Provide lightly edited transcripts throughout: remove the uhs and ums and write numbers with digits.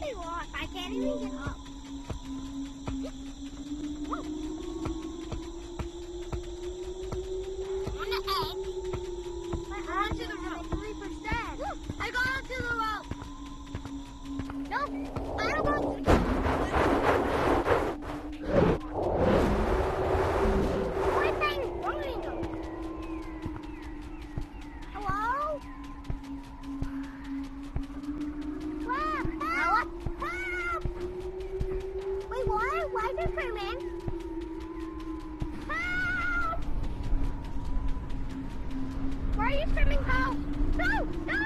actually lost. I can't even get up. On the edge. I got to the rope. 3%. I got onto the rope. No, I don't want to. What thing running? Hello? Help! Help! Wait, what? Why is it screaming? Help! Why are you screaming help? No! No!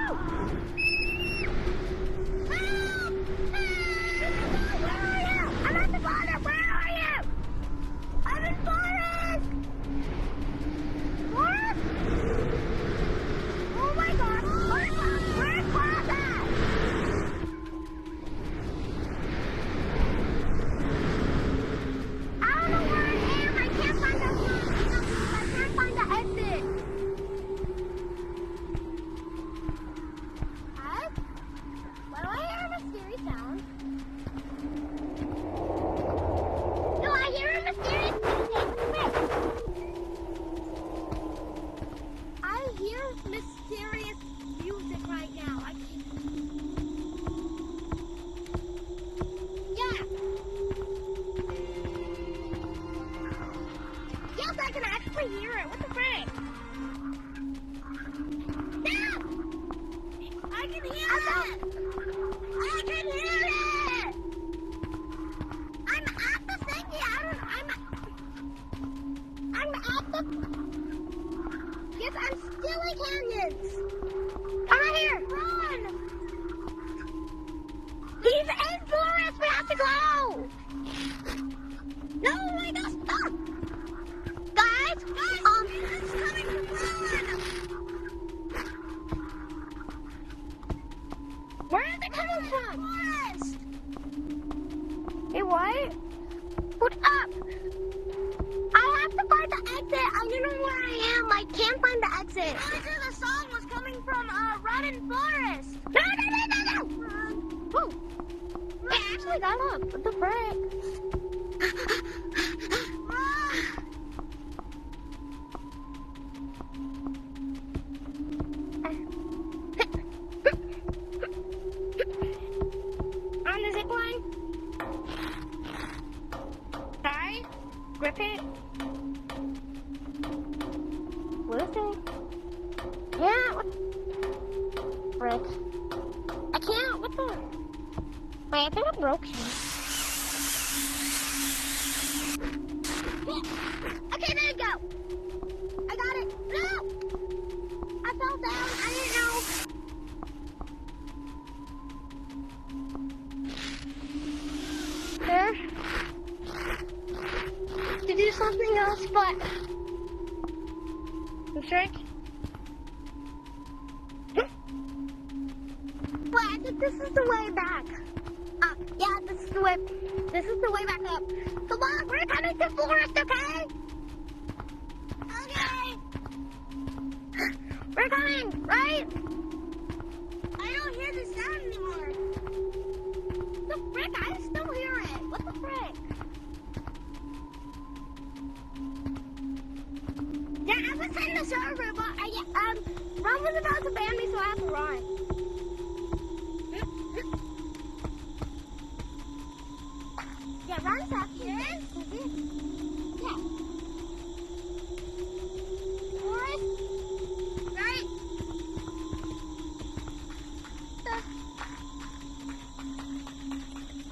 Help! Help! Where are you? I'm at the bottom. Where are you? I'm in forest. What? Oh my God! Where's Claus at? I don't know where I am. I can't find the exit. What? Why do I hear a mysterious sound? No, I hear a mysterious music. I hear mysterious music right now. Yeah. Yes, I can actually hear it. What the frick? No! I can hear it! I can hear it! I'm at the thingy. I'm at the... Yes, I'm still in canyons. I'm right here. Run! He's in forest. We have to go. No, wait, no, stop. Guys, it's coming to run. Where is it coming from? Forest. Hey, what? Hold up. I have to find the exit. I don't know where I am. I can't find the exit. The song was coming from Rotten Forest. No. Whoa. I actually got up. What the frick? On the zip line. Sorry. Grip it. Listen. Yeah, what? Frick. I can't, what the? Wait, I think I'm broken. Yeah. Okay, there you go. I got it. No! I fell down. I didn't know. There. To do something else, but... You shrink? Wait, I think this is the way back. Yeah, this is the way back up. Come on, we're coming to forest, okay? Okay. We're coming, right? I don't hear the sound anymore. The frick? I still hear it. What the frick? Yeah, I was in the server, but Ron was about to ban me, so I have to run. Yeah, Ron's up here. Yeah. Forest. Right.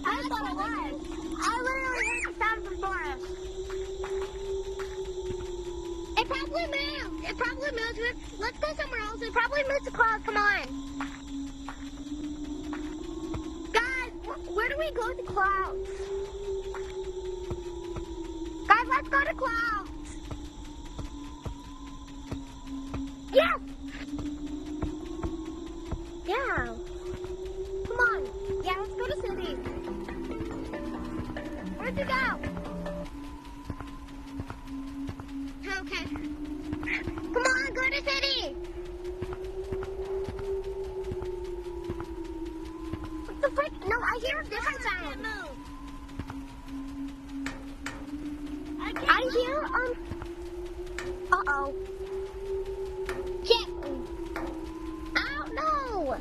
I thought it was. I literally heard the sound from forest. It probably moved. It probably moved. Let's go somewhere else. It probably moved to clouds. Come on. Guys, where do we go to clouds? Guys, let's go to clouds. Yes. Yeah. Come on. Yeah, let's go to city. Where'd you go? Okay. Come on, go to city. What the frick? No, I hear a different sound. I hear, uh-oh. Can't move. I don't know.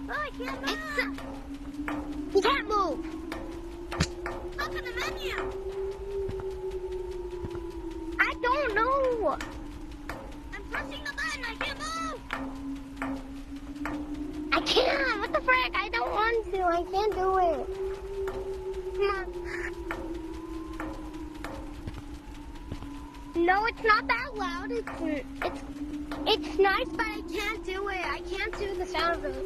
Oh, I can't move. You can't move. Look at the menu. I don't know. I'm pressing the button. I can't move. I can't. What the frick? I don't want to. I can't do it. Come on. No, it's not that loud. It's nice, but I can't do it. I can't do the sound of it.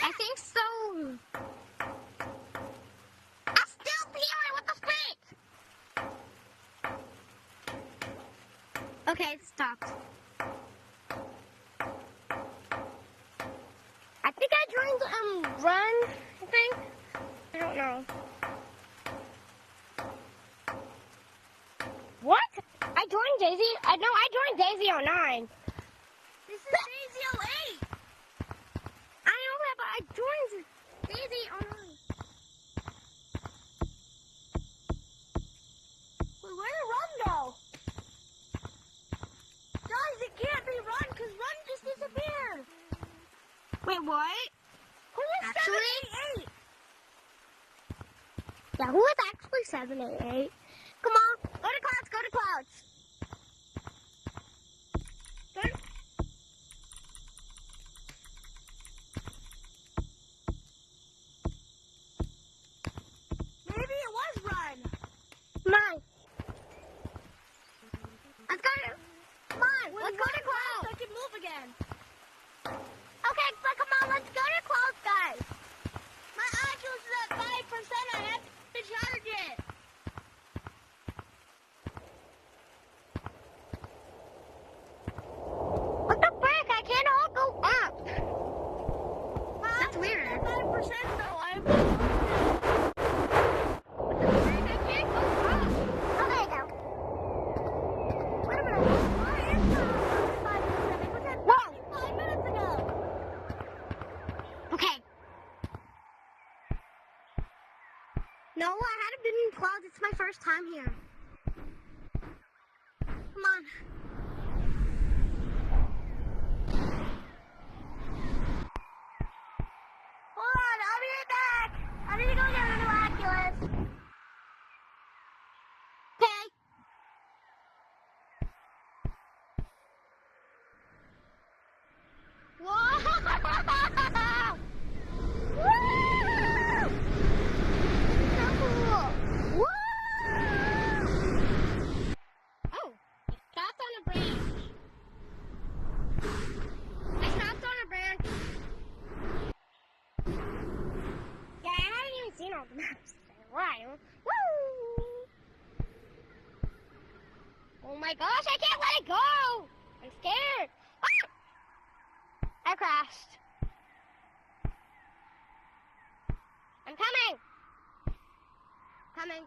I think so. I still hear it. What the frick? Okay, it stopped. I think I joined Run. I think. I don't know. What? I joined Daisy? I joined Daisy 09. This is Daisy 08. I know that, but I joined Daisy 09. Wait, where did Run go? Guys, it can't be Run, because Run just disappeared. Wait, what? Who was 788? Yeah, who was actually 788? Come on, go to Clouds, go to Clouds. Go to... Maybe it was Run. Come on. Let's go to... Come on, let's go to Clouds. I can move again. Okay, but come on, let's go to Clouds, guys. My Oculus is at 5%. I have to charge it. What the frick? I can't all go up. That's weird. 5% though. I'm... What the frick? I can't go up. Oh, there you go. Wait a minute. Why is that 5%? It was at 5 minutes ago. Okay. No, I hadn't been in Clouds. It's my first time here. Come on. Hold on, I'll be right back. I need to go get a new Oculus. Okay. Whoa! Woo! So cool. Woo! Oh, I stopped on a branch. I stopped on a branch. Yeah, I haven't even seen all the maps in a while. Woo! Oh my gosh, I can't let it go! I'm scared. Ah! I crashed. I'm coming. Coming.